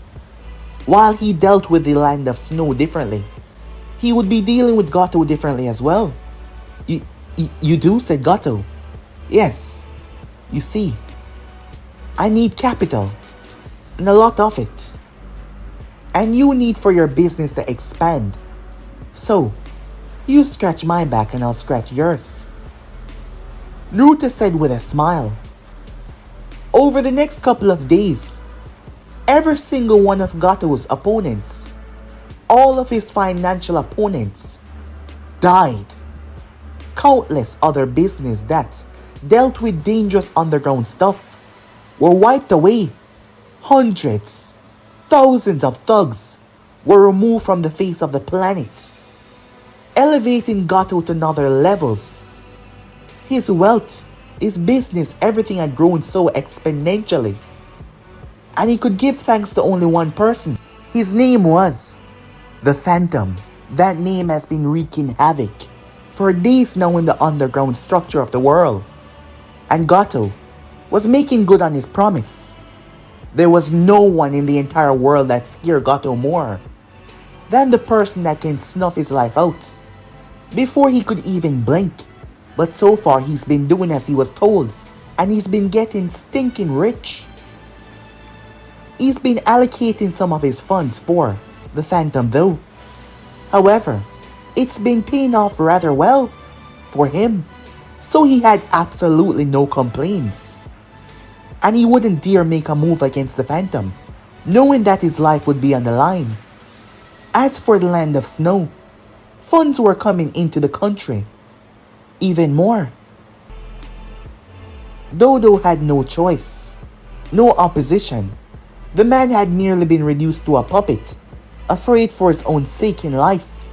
Speaker 1: While he dealt with the land of snow differently, he would be dealing with Gato differently as well. You do, said Gato. Yes. You see, I need capital, and a lot of it. And you need for your business to expand. So, you scratch my back and I'll scratch yours. Naruto said with a smile. Over the next couple of days, every single one of Gato's opponents, all of his financial opponents, died. Countless other business that dealt with dangerous underground stuff were wiped away. Hundreds, thousands of thugs were removed from the face of the planet, elevating Gato to another levels. His wealth, his business, everything had grown so exponentially. And he could give thanks to only one person. His name was the Phantom. That name has been wreaking havoc for days now in the underground structure of the world. And Gato was making good on his promise. There was no one in the entire world that scared Gato more than the person that can snuff his life out before he could even blink. But so far he's been doing as he was told, and he's been getting stinking rich. He's been allocating some of his funds for the Phantom though. However, it's been paying off rather well for him, so he had absolutely no complaints. And he wouldn't dare make a move against the Phantom, knowing that his life would be on the line. As for the land of snow, funds were coming into the country. Even more. Dodo had no choice, no opposition. The man had merely been reduced to a puppet, afraid for his own sake in life,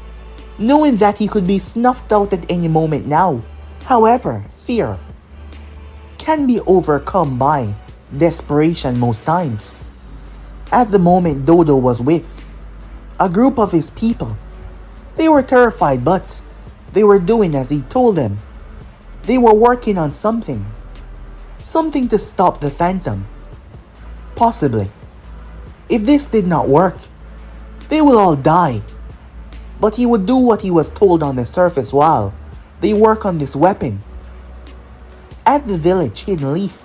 Speaker 1: knowing that he could be snuffed out at any moment now. However, fear can be overcome by desperation most times. At the moment, Dodo was with a group of his people. They were terrified, but they were doing as he told them. They were working on something. Something to stop the Phantom. Possibly. If this did not work, they will all die. But he would do what he was told on the surface while they work on this weapon. At the village Hidden Leaf,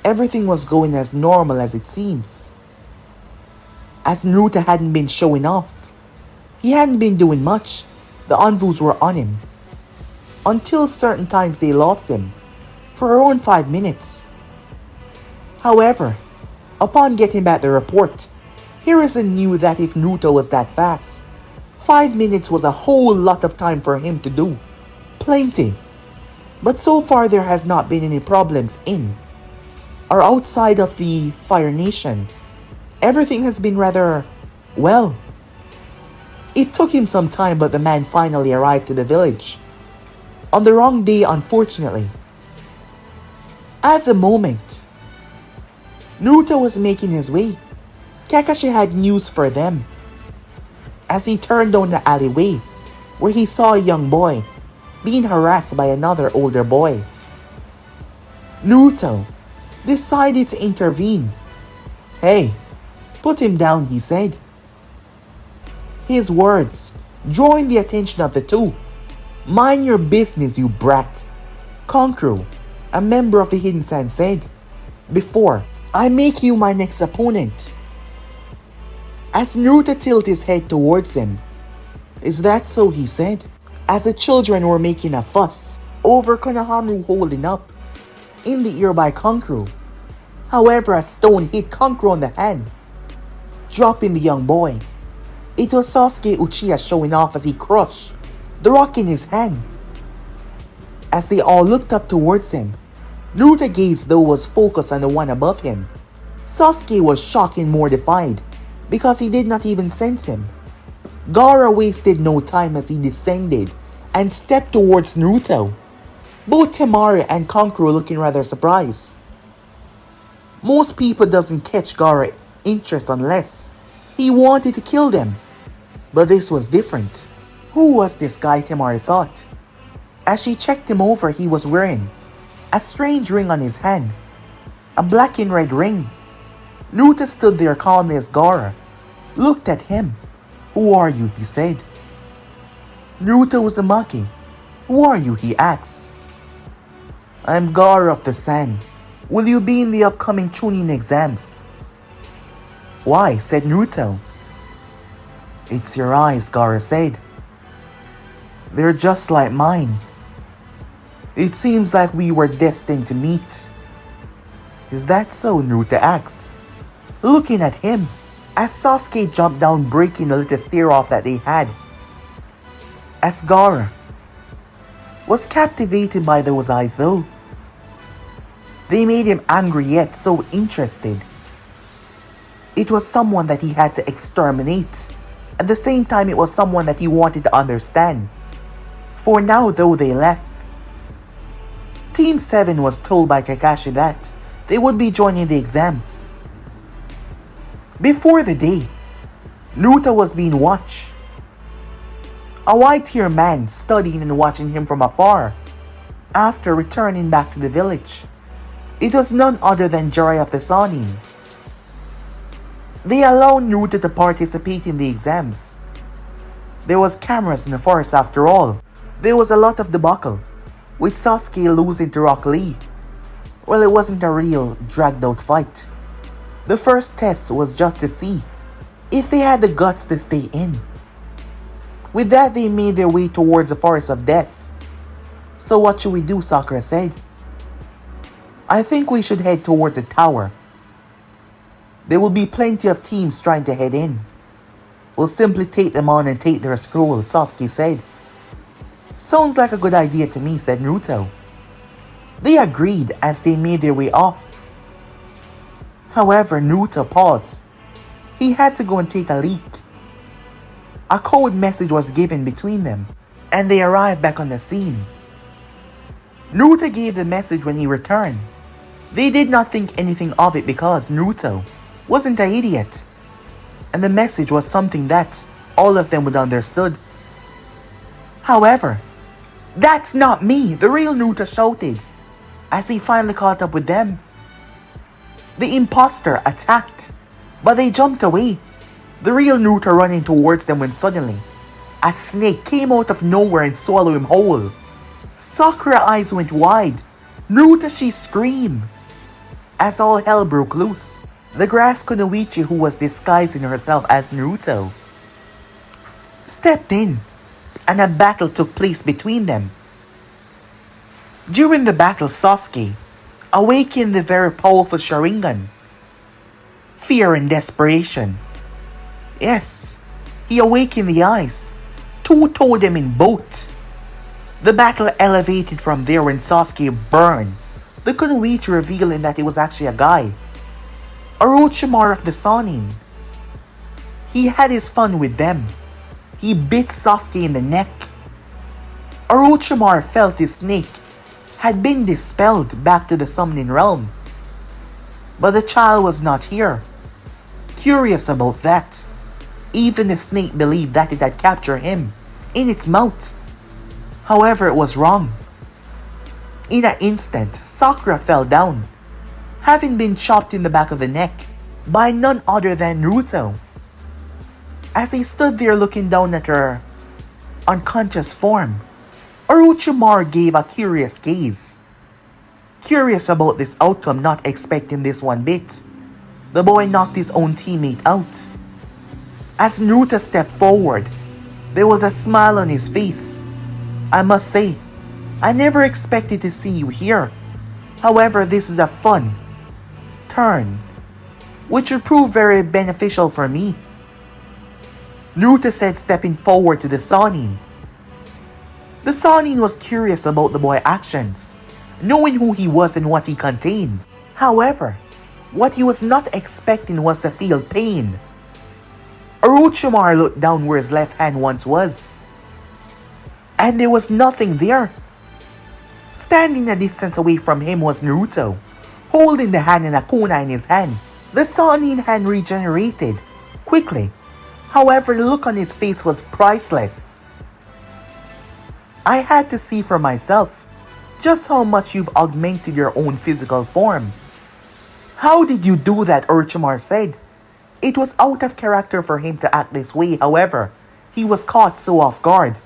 Speaker 1: everything was going as normal as it seems. As Naruto hadn't been showing off, he hadn't been doing much. The Anvus were on him. Until certain times they lost him for around 5 minutes. However, Upon getting back the report, Harrison knew that if Naruto was that fast, 5 minutes was a whole lot of time for him to do. Plenty. But so far there has not been any problems in or outside of the Fire Nation. Everything has been rather well. It took him some time, but the man finally arrived to the village. On the wrong day, unfortunately. At the moment, Naruto was making his way. Kakashi had news for them. As he turned down the alleyway, where he saw a young boy being harassed by another older boy. Naruto decided to intervene. "Hey, put him down," he said. His words drawing the attention of the two. "Mind your business, you brat," Kankuro, a member of the Hidden Sand, said, "before I make you my next opponent." As Naruto tilted his head towards him. "Is that so?" he said, as the children were making a fuss over Konohamaru holding up in the ear by Kankuro. However, a stone hit Kankuro on the hand, dropping the young boy. It was Sasuke Uchiha showing off as he crushed the rock in his hand. As they all looked up towards him, Naruto's gaze though was focused on the one above him. Sasuke was shocked and mortified because he did not even sense him. Gaara wasted no time as he descended and stepped towards Naruto. Both Temari and Kankuro looking rather surprised. Most people doesn't catch Gaara's interest unless he wanted to kill them. But this was different. Who was this guy, Temari thought. As she checked him over, he was wearing a strange ring on his hand. A black and red ring. Naruto stood there calmly as Gaara looked at him. "Who are you?" he said. Naruto Uzumaki. "Who are you?" he asked. "I'm Gaara of the Sand. Will you be in the upcoming Chunin exams?" "Why?" said Naruto. "It's your eyes," Gaara said. "They're just like mine. It seems like we were destined to meet." "Is that so?" Naruto asked, looking at him as Sasuke jumped down, breaking the little stare-off that they had. As Gaara was captivated by those eyes though. They made him angry yet so interested. It was someone that he had to exterminate. At the same time, it was someone that he wanted to understand. For now though they left, Team 7 was told by Kakashi that they would be joining the exams. Before the day, Naruto was being watched. A white-haired man studying and watching him from afar after returning back to the village. It was none other than Jiraiya of the Sannin. They allowed Naruto to participate in the exams. There was cameras in the forest after all. There was a lot of debacle, with Sasuke losing to Rock Lee. Well, it wasn't a real dragged-out fight. The first test was just to see if they had the guts to stay in. With that, they made their way towards the Forest of Death. "So what should we do?" Sakura said. "I think we should head towards the tower. There will be plenty of teams trying to head in. We'll simply take them on and take their scroll," Sasuke said. "Sounds like a good idea to me," said Naruto. They agreed as they made their way off. However, Naruto paused. He had to go and take a leak. A code message was given between them, and they arrived back on the scene. Naruto gave the message when he returned. They did not think anything of it because Naruto wasn't an idiot, and the message was something that all of them would understood. However, "That's not me!" the real Naruto shouted as he finally caught up with them. The imposter attacked, but they jumped away. The real Naruto running towards them when suddenly a snake came out of nowhere and swallowed him whole. Sakura's eyes went wide. "Naruto!" she screamed as all hell broke loose. The grass Kunoichi, who was disguising herself as Naruto, stepped in, and a battle took place between them. During the battle, Sasuke awakened the very powerful Sharingan. fear and desperation. Yes, he awakened the eyes. Two told them in both. The battle elevated from there when Sasuke burned. They couldn't wait to reveal him that it was actually a guy. Orochimaru of the Sannin. He had his fun with them. He bit Sasuke in the neck. Orochimaru felt his snake had been dispelled back to the summoning realm. But the child was not here. Curious about that. Even the snake believed that it had captured him in its mouth. However, it was wrong. In an instant, Sakura fell down, having been chopped in the back of the neck by none other than Naruto. As he stood there looking down at her unconscious form, Orochimaru gave a curious gaze. Curious about this outcome, not expecting this one bit, the boy knocked his own teammate out. As Naruto stepped forward, there was a smile on his face. I must say, I never expected to see you here. However, this is a fun turn, which would prove very beneficial for me, Naruto said, stepping forward to the Sannin. The Sannin was curious about the boy's actions, knowing who he was and what he contained. However, what he was not expecting was to feel pain. Orochimaru looked down where his left hand once was, and there was nothing there. Standing a distance away from him was Naruto, holding the hand and a kunai in his hand. The Sannin hand regenerated quickly. However, the look on his face was priceless. I had to see for myself just how much you've augmented your own physical form. How did you do that? Orochimaru said. It was out of character for him to act this way. However, he was caught so off guard.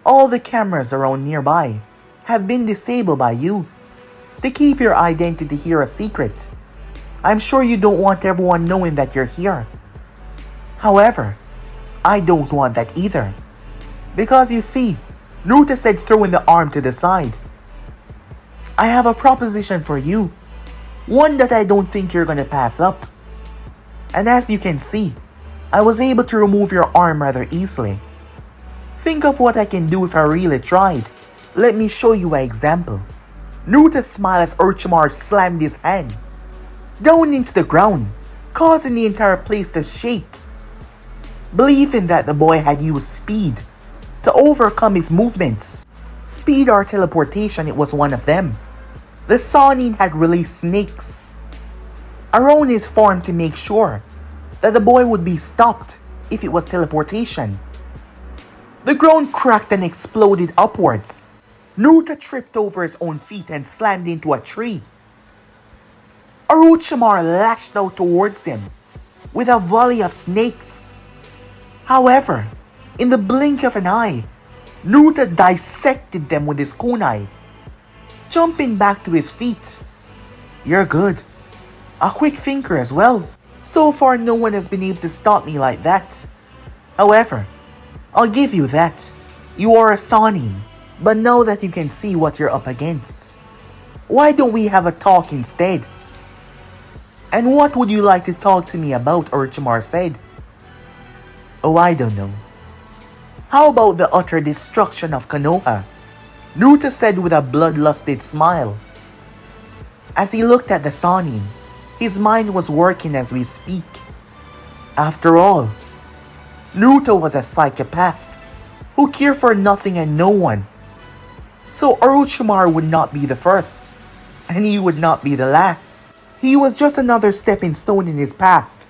Speaker 1: All the cameras around nearby have been disabled by you to keep your identity here a secret. I'm sure you don't want everyone knowing that you're here. However, I don't want that either. Because you see, Naruto said, throwing the arm to the side, I have a proposition for you. One that I don't think you're gonna pass up. And as you can see, I was able to remove your arm rather easily. Think of what I can do if I really tried. Let me show you an example. Naruto smiled as Orochimaru slammed his hand down into the ground, causing the entire place to shake. Believing that the boy had used speed to overcome his movements. Speed or teleportation, it was one of them. The Sannin had released snakes around his form to make sure that the boy would be stopped if it was teleportation. The ground cracked and exploded upwards. Naruto tripped over his own feet and slammed into a tree. Orochimaru lashed out towards him with a volley of snakes. However, in the blink of an eye, Naruto dissected them with his kunai, jumping back to his feet. You're good. A quick thinker as well. So far, no one has been able to stop me like that. However, I'll give you that. You are a Sannin, but now that you can see what you're up against, why don't we have a talk instead? And what would you like to talk to me about? Orochimaru said. Oh, I don't know. How about the utter destruction of Konoha? Naruto said with a bloodlusted smile. As he looked at the Sannin, his mind was working as we speak. After all, Naruto was a psychopath who cared for nothing and no one. So Orochimaru would not be the first, and he would not be the last. He was just another stepping stone in his path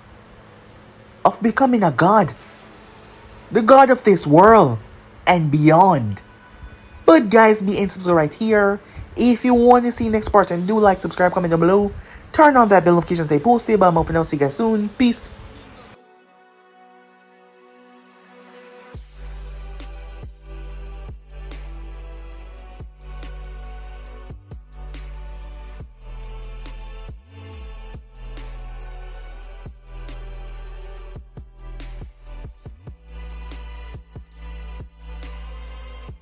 Speaker 1: of becoming a god. The god of this world and beyond. But guys, be in subscribe right here. If you want to see next part, and do like, subscribe, comment down below. Turn on that bell notification, stay posted. But I'm out for now. See you guys soon. Peace.